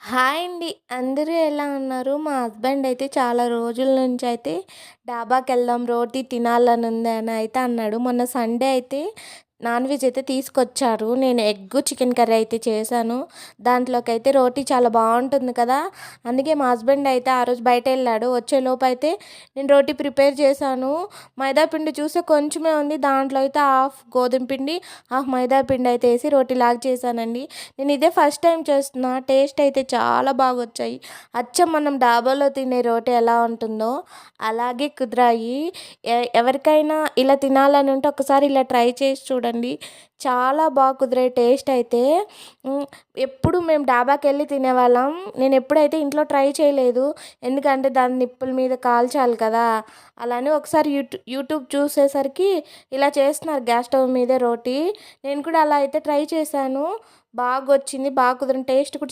Hi అండి. అందరూ ఎలా ఉన్నారు? మా హస్బెండ్ అయితే చాలా రోజుల నుంచయితే డాబాకెళ్దాం రోటీ తినాలనుంది అని అయితే అన్నాడు. మొన్న సండే అయితే నాన్ వెజ్ అయితే తీసుకొచ్చారు. నేను ఎగ్గు, చికెన్ కర్రీ అయితే చేశాను. దాంట్లోకైతే రోటీ చాలా బావుంటుంది కదా! అందుకే మా హస్బెండ్ అయితే ఆ రోజు బయటెళ్ళాడు. వచ్చేలోపైతే నేను రోటీ ప్రిపేర్ చేశాను. మైదా పిండి చూస్తే కొంచెమే ఉంది. దాంట్లో అయితే హాఫ్ గోధుమ పిండి, హాఫ్ మైదా పిండి అయితే ఏసి రోటీలాగా చేశానండి. నేను ఇదే ఫస్ట్ టైం చేస్తున్నా. టేస్ట్ అయితే చాలా బాగొచ్చాయి. అచ్చం మనం డాబాలో తినే రోటీ ఎలా ఉంటుందో అలాగే కుదిరాయి. ఎవరికైనా ఇలా తినాలని ఉంటే ఒకసారి ఇలా ట్రై చేసి చూడండి. చాలా కుదిరాయి టేస్ట్ అయితే. ఎప్పుడు మేము డాబాకెళ్ళి తినేవాళ్ళం. నేనెప్పుడైతే ఇంట్లో ట్రై చేయలేదు. ఎందుకంటే దాన్ని నిప్పుల మీద కాల్చాలి కదా! అలా అని ఒకసారి యూట్యూబ్ చూసేసరికి ఇలా చేస్తున్నారు గ్యాస్ స్టవ్ మీదే రోటీ. నేను కూడా అలా అయితే ట్రై చేశాను. బాగొచ్చింది. కుదిరింది. టేస్ట్ కూడా